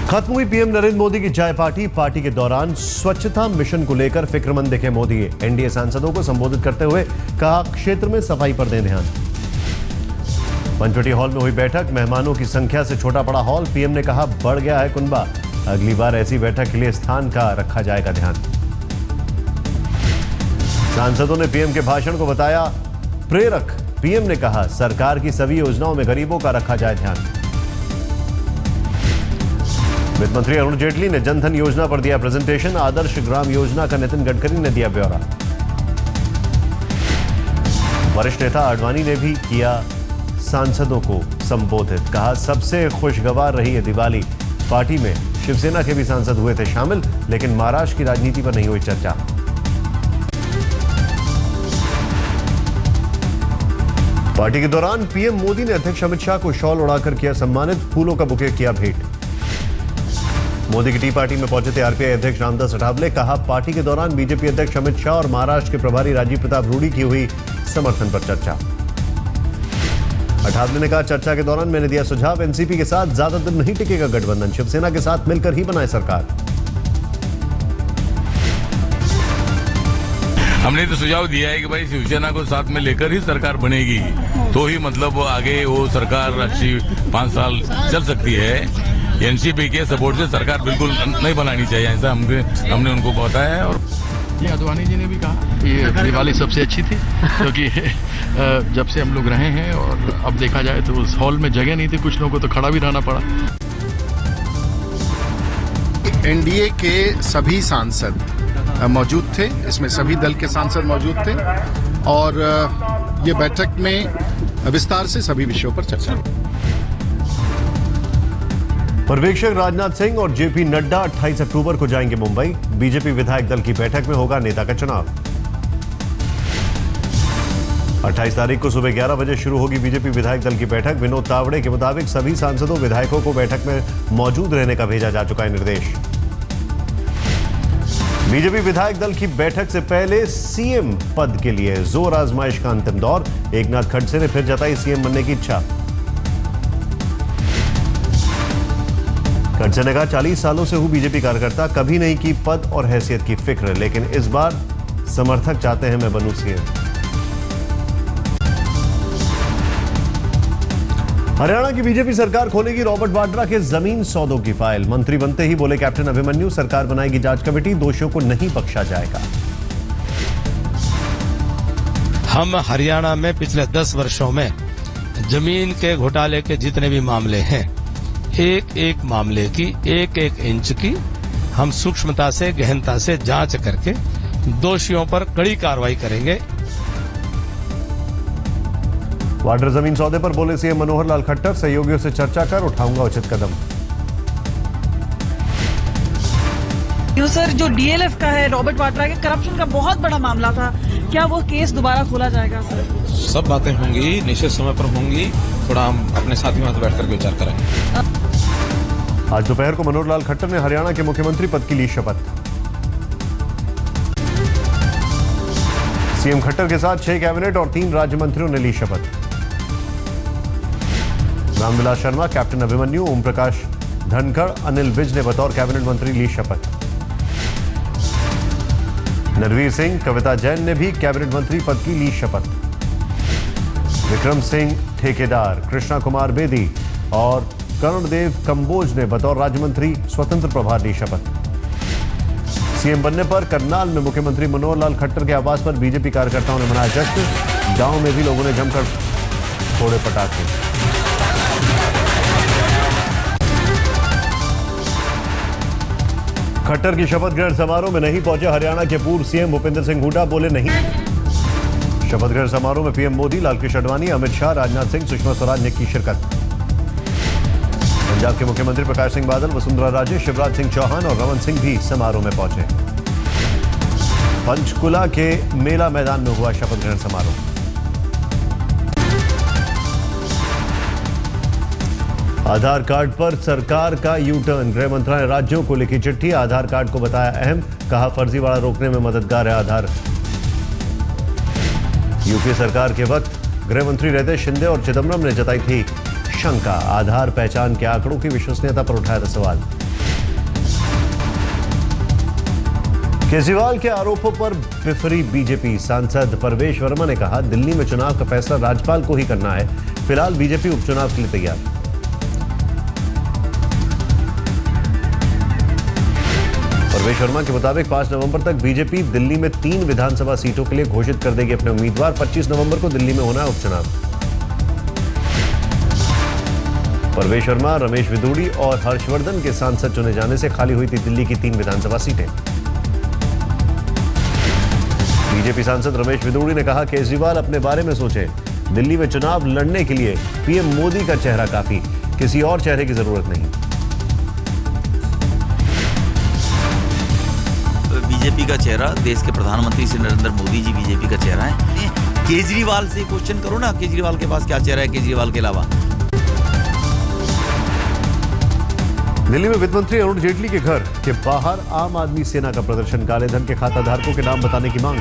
खत्म हुई पीएम नरेंद्र मोदी की चाय पार्टी के दौरान स्वच्छता मिशन को लेकर फिक्रमंद दिखे मोदी। एनडीए सांसदों को संबोधित करते हुए कहा, क्षेत्र में सफाई पर दें ध्यान। पंचवटी हॉल में हुई बैठक, मेहमानों की संख्या से छोटा पड़ा हॉल। पीएम ने कहा, बढ़ गया है कुनबा, अगली बार ऐसी बैठक के लिए स्थान का रखा जाएगा ध्यान। सांसदों ने पीएम के भाषण को बताया प्रेरक। पीएम ने कहा, सरकार की सभी योजनाओं में गरीबों का रखा जाए ध्यान। वित्त मंत्री अरुण जेटली ने जनधन योजना पर दिया प्रेजेंटेशन। आदर्श ग्राम योजना का नितिन गडकरी ने दिया ब्यौरा। वरिष्ठ नेता आडवाणी ने भी किया सांसदों को संबोधित। कहा, सबसे खुशगवार रही है दिवाली। पार्टी में शिवसेना के भी सांसद हुए थे शामिल, लेकिन महाराष्ट्र की राजनीति पर नहीं हुई चर्चा। पार्टी के दौरान पीएम मोदी ने अध्यक्ष अमित शाह को शॉल उड़ाकर किया सम्मानित, फूलों का बुके किया भेंट। मोदी की टी पार्टी में पहुंचे थे आरपीआई अध्यक्ष रामदास अठावले। कहा, पार्टी के दौरान बीजेपी अध्यक्ष अमित शाह और महाराष्ट्र के प्रभारी राजीव प्रताप रूडी की हुई समर्थन पर चर्चा। अठावले ने कहा, चर्चा के दौरान मैंने दिया सुझाव, एनसीपी के साथ ज्यादा दिन नहीं टिकेगा गठबंधन, शिवसेना के साथ मिलकर ही बनाए सरकार। हमने तो सुझाव दिया है कि भाई शिवसेना को साथ में लेकर ही सरकार बनेगी, तो ही मतलब आगे वो सरकार अच्छी 5 साल चल सकती है। एनसीपी के सपोर्ट से सरकार बिल्कुल नहीं बनानी चाहिए, ऐसा हमने उनको बताया है। और ये आडवाणी जी ने भी कहा ये दिवाली सबसे अच्छी थी, क्योंकि जब से हम लोग रहे हैं और अब देखा जाए तो उस हॉल में जगह नहीं थी, कुछ लोगों को तो खड़ा भी रहना पड़ा। एनडीए के सभी सांसद मौजूद थे, इसमें सभी दल के सांसद मौजूद थे और ये बैठक में विस्तार से सभी विषयों पर चर्चा हुई। पर्यवेक्षक राजनाथ सिंह और जेपी नड्डा 28 अक्टूबर को जाएंगे मुंबई। बीजेपी विधायक दल की बैठक में होगा नेता का चुनाव। 28 तारीख को सुबह 11 बजे शुरू होगी बीजेपी विधायक दल की बैठक। विनोद तावड़े के मुताबिक सभी सांसदों विधायकों को बैठक में मौजूद रहने का भेजा जा चुका है निर्देश। बीजेपी विधायक दल की बैठक से पहले सीएम पद के लिए जोर आजमाइश का अंतिम दौर। एकनाथ खड़से ने फिर जताई सीएम बनने की इच्छा। खड़से ने कहा, 40 सालों से हूं बीजेपी कार्यकर्ता, कभी नहीं की पद और हैसियत की फिक्र, लेकिन इस बार समर्थक चाहते हैं मैं बनूं सीएम। हरियाणा की बीजेपी सरकार खोलेगी रॉबर्ट वाड्रा के जमीन सौदों की फाइल। मंत्री बनते ही बोले कैप्टन अभिमन्यु, सरकार बनाएगी जांच कमेटी, दोषियों को नहीं बख्शा जाएगा। हम हरियाणा में पिछले 10 वर्षों में जमीन के घोटाले के जितने भी मामले हैं, एक एक मामले की, एक एक इंच की हम सूक्ष्मता से, गहनता से जांच करके दोषियों पर कड़ी कार्रवाई करेंगे। वाड्रा जमीन सौदे पर बोले सीएम मनोहर लाल खट्टर, सहयोगियों से चर्चा कर उठाऊंगा उचित कदम। सर, जो डीएलएफ का है, रॉबर्ट वाड्रा के करप्शन का बहुत बड़ा मामला था, क्या वो केस दोबारा खोला जाएगा सर? सब बातें होंगी, निश्चित समय पर होंगी, थोड़ा हम अपने साथियों से बैठकर विचार करेंगे। आज दोपहर को मनोहर लाल खट्टर ने हरियाणा के मुख्यमंत्री पद की ली शपथ। सीएम खट्टर के साथ 6 कैबिनेट और 3 राज्य मंत्रियों ने ली शपथ। रामविलास शर्मा, कैप्टन अभिमन्यु, ओम प्रकाश धनखड़, अनिल विज ने बतौर कैबिनेट मंत्री ली शपथ। नरवीर सिंह, कविता जैन ने भी कैबिनेट मंत्री पद की ली शपथ। विक्रम सिंह ठेकेदार, कृष्णा कुमार बेदी और करुणदेव कंबोज ने बतौर राज्य मंत्री स्वतंत्र प्रभार ली शपथ। सीएम बनने पर करनाल में मुख्यमंत्री मनोहर लाल खट्टर के आवास पर बीजेपी कार्यकर्ताओं ने मनाया जश्न। गांव में भी लोगों ने जमकर फोड़े पटाखे। खट्टर की शपथ ग्रहण समारोह में नहीं पहुंचे हरियाणा के पूर्व सीएम भूपेंद्र सिंह हुड्डा, बोले नहीं। शपथ ग्रहण समारोह में पीएम मोदी, लालकृष्ण आडवाणी, अमित शाह, राजनाथ सिंह, सुषमा स्वराज ने की शिरकत। पंजाब के मुख्यमंत्री प्रकाश सिंह बादल, वसुंधरा राजे, शिवराज सिंह चौहान और रमन सिंह भी समारोह में पहुंचे। पंचकुला के मेला मैदान में हुआ शपथ ग्रहण समारोह। आधार कार्ड पर सरकार का यू टर्न, गृह मंत्रालय ने राज्यों को लिखी चिट्ठी। आधार कार्ड को बताया अहम, कहा फर्जीवाड़ा रोकने में मददगार है आधार। यूपीए सरकार के वक्त गृह मंत्री रहते शिंदे और चिदम्बरम ने जताई थी शंका। आधार पहचान के आंकड़ों की विश्वसनीयता पर उठाया था सवाल। केजरीवाल के आरोपों पर बिफरी बीजेपी। सांसद परवेश वर्मा ने कहा, दिल्ली में चुनाव का फैसला राज्यपाल को ही करना है। फिलहाल बीजेपी उपचुनाव के लिए तैयार। परवेश वर्मा के मुताबिक 5 नवंबर तक बीजेपी दिल्ली में 3 विधानसभा सीटों के लिए घोषित कर देगी अपने उम्मीदवार। 25 नवंबर को दिल्ली में होना है उपचुनाव। परवेश वर्मा, रमेश विदुड़ी और हर्षवर्धन के सांसद चुने जाने से खाली हुई थी दिल्ली की 3 विधानसभा सीटें। बीजेपी सांसद रमेश विदुड़ी ने कहा, केजरीवाल अपने बारे में सोचें। दिल्ली में चुनाव लड़ने के लिए पीएम मोदी का चेहरा काफी, किसी और चेहरे की जरूरत नहीं। बीजेपी का चेहरा, देश के प्रधानमंत्री श्री नरेंद्र मोदी जी बीजेपी का चेहरा है। केजरीवाल से क्वेश्चन करो ना, केजरीवाल के पास क्या चेहरा है केजरीवाल के अलावा। दिल्ली में वित्त मंत्री अरुण जेटली के घर के बाहर आम आदमी सेना का प्रदर्शन। काले धन के खाता धारकों के नाम बताने की मांग।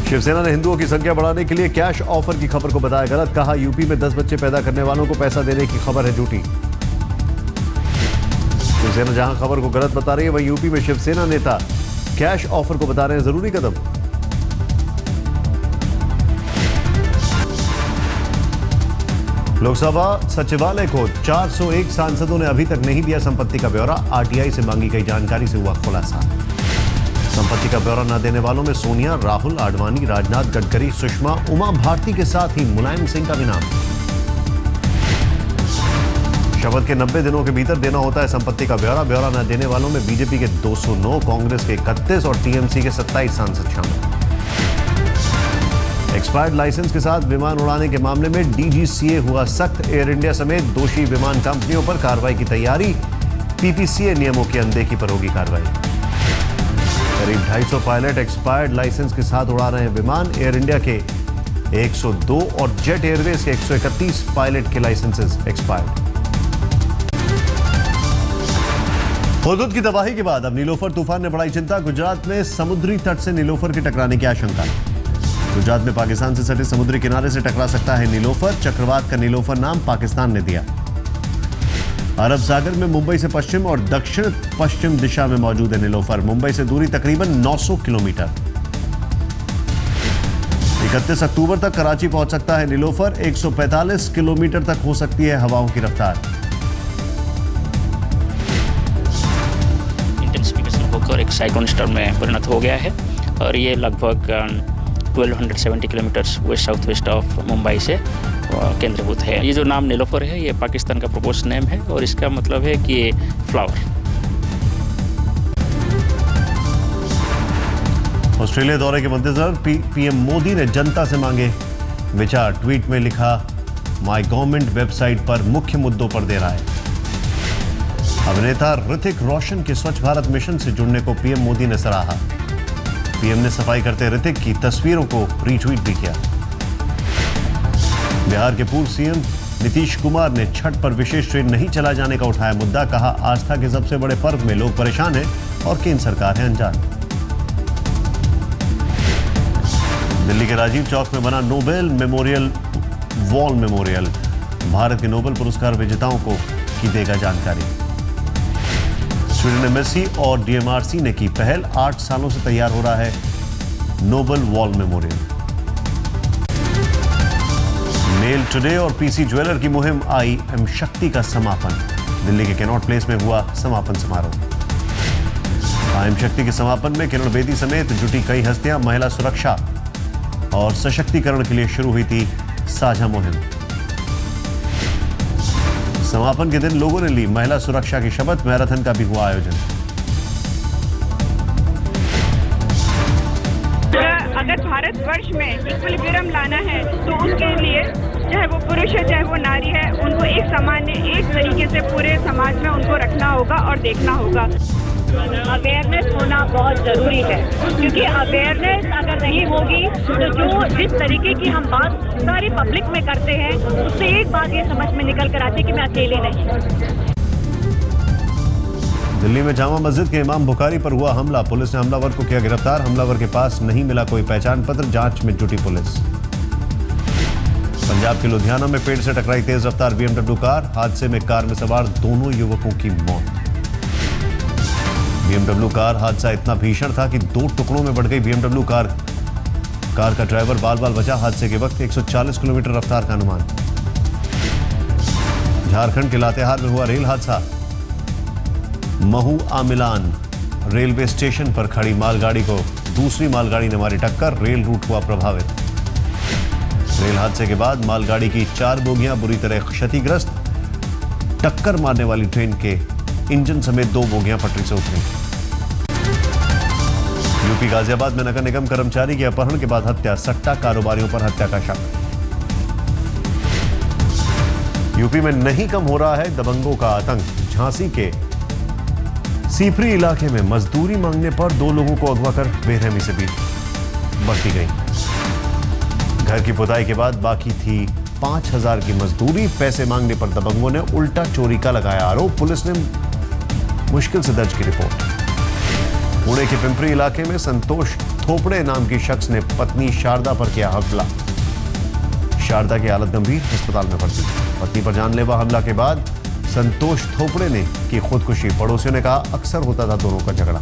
शिवसेना ने हिंदुओं की संख्या बढ़ाने के लिए कैश ऑफर की खबर को बताया गलत। कहा, यूपी में 10 बच्चे पैदा करने वालों को पैसा देने की खबर है झूठी। शिवसेना जहां खबर को गलत बता रही है, वहीं यूपी में शिवसेना नेता कैश ऑफर को बता रहे हैं जरूरी कदम। लोकसभा सचिवालय को 401 सांसदों ने अभी तक नहीं दिया संपत्ति का ब्यौरा। आरटीआई से मांगी गई जानकारी से हुआ खुलासा। संपत्ति का ब्यौरा न देने वालों में सोनिया, राहुल, आडवाणी, राजनाथ, गडकरी, सुषमा, उमा भारती के साथ ही मुलायम सिंह का भी नाम। शपथ के 90 दिनों के भीतर देना होता है संपत्ति का ब्यौरा। ब्यौरा न देने वालों में बीजेपी के 209, कांग्रेस के 31 और टीएमसी के 27 सांसद शामिल। एक्सपायर्ड लाइसेंस के साथ विमान उड़ाने के मामले में डीजीसीए हुआ सख्त। एयर इंडिया समेत दोषी विमान कंपनियों पर कार्रवाई की तैयारी। पीपीसीए नियमों की अनदेखी पर होगी कार्रवाई। करीब 250 पायलट एक्सपायर्ड लाइसेंस के साथ उड़ा रहे हैं विमान। एयर इंडिया के 102 और जेट एयरवेज के 131 पायलट के लाइसेंसेस एक्सपायर्ड। हुदूद की तबाही के बाद अब नीलोफर तूफान ने बढ़ाई चिंता। गुजरात में समुद्री तट से नीलोफर के टकराने की आशंका। गुजरात में पाकिस्तान से सटे समुद्री किनारे से टकरा सकता है नीलोफर। चक्रवात का नीलोफर नाम पाकिस्तान ने दिया। अरब सागर में मुंबई से पश्चिम और दक्षिण पश्चिम दिशा में मौजूद है नीलोफर। मुंबई से दूरी तकरीबन 900 किलोमीटर। 31 अक्टूबर तक कराची पहुंच सकता है नीलोफर। 145 किलोमीटर तक हो सकती है हवाओं की रफ्तार। इंटेंसिफिकेशन होकर एक साइक्लोन स्टॉर्म में परिणत हो गया है और ये लगभग 1270 kilometre west south west of Mumbai से केंद्रीभूत है। ये जो नाम नीलोफर है, ये पाकिस्तान का प्रपोज नेम है और इसका मतलब है कि फ्लावर। ऑस्ट्रेलिया दौरे के मद्देनजर पीएम मोदी ने जनता से मांगे विचार। ट्वीट में लिखा, माय गवर्नमेंट वेबसाइट पर मुख्य मुद्दों पर दे रहा है। अभिनेता ऋतिक रोशन के स्वच्छ भारत मिशन से जुड़ने को पीएम मोदी ने सराहा। पीएम ने सफाई करते ऋतिक की तस्वीरों को रीट्वीट भी किया। बिहार के पूर्व सीएम नीतीश कुमार ने छठ पर विशेष ट्रेन नहीं चलाए जाने का उठाया मुद्दा। कहा, आस्था के सबसे बड़े पर्व में लोग परेशान हैं और केंद्र सरकार है अनजान। दिल्ली के राजीव चौक में बना Nobel memorial wall memorial. Bharat के नोबेल पुरस्कार विजेताओं को की देगा जानकारी। स्वीडन ने मेसी और डीएमआरसी ने की पहल। 8 सालों से तैयार हो रहा है noble wall memorial. Mail Today और पीसी ज्वेलर की मुहिम आई एम शक्ति का समापन। दिल्ली के कैनॉट प्लेस में हुआ समापन समारोह। आई एम शक्ति के समापन में किरण बेदी समेत जुटी कई हस्तियां। महिला सुरक्षा और सशक्तिकरण के लिए शुरू हुई थी साझा मुहिम। समापन के दिन लोगों ने ली महिला सुरक्षा की शपथ। मैराथन का भी हुआ आयोजन। अगर भारतवर्ष में इक्विलिब्रियम लाना है तो उसके लिए चाहे वो पुरुष है चाहे वो नारी है, उनको एक सामान्य एक तरीके से पूरे समाज में उनको रखना होगा और देखना होगा। अवेयरनेस होना बहुत जरूरी है, क्योंकि अवेयरनेस अगर नहीं होगी तो जो जिस तरीके की हम बात सारी पब्लिक में करते हैं, उससे एक बात ये समझ में निकल कर आती है कि मैं अकेले नहीं। दिल्ली में जामा मस्जिद के इमाम बुखारी पर हुआ हमला। पुलिस ने हमलावर को किया गिरफ्तार। हमलावर के पास नहीं मिला कोई पहचान पत्र। जांच में जुटी पुलिस। पंजाब के लुधियाना में पेड़ से टकराई तेज रफ्तार बीएमडब्ल्यू कार। हादसे में कार में सवार दोनों युवकों की मौत। बीएमडब्ल्यू कार हादसा इतना भीषण था कि 2 टुकड़ों में बढ़ गई बीएमडब्ल्यू कार का ड्राइवर बाल बाल बचा। हादसे के वक्त 140 किलोमीटर रफ्तार का अनुमान। झारखंड के लातेहार में हुआ रेल हादसा। महू आमिलान रेलवे स्टेशन पर खड़ी मालगाड़ी को दूसरी मालगाड़ी ने मारी टक्कर, रेल रूट हुआ प्रभावित। रेल हादसे के बाद मालगाड़ी की 4 बोगियां बुरी तरह क्षतिग्रस्त। टक्कर मारने वाली ट्रेन के इंजन समेत 2 बोगियां पटरी से उतरी। यूपी गाजियाबाद में नगर निगम कर्मचारी के अपहरण के बाद हत्या, सट्टा कारोबारियों पर हत्या का शक। यूपी में नहीं कम हो रहा है दबंगों का आतंक। झांसी के सीपरी इलाके में मजदूरी मांगने पर 2 लोगों को अगवा कर बेरहमी से बरती गई। घर की पुताई के बाद बाकी थी 5,000 की मजदूरी। पैसे मांगने पर दबंगों ने उल्टा चोरी का लगाया आरोप। पुलिस ने मुश्किल से दर्ज की रिपोर्ट। पुणे के पिंपरी इलाके में संतोष थोपड़े नाम की शख्स ने पत्नी शारदा पर किया हमला। शारदा की हालत गंभीर, अस्पताल में भर्ती। पत्नी पर जानलेवा हमला के बाद संतोष थोपड़े ने की खुदकुशी। पड़ोसियों ने कहा अक्सर होता था दोनों का झगड़ा।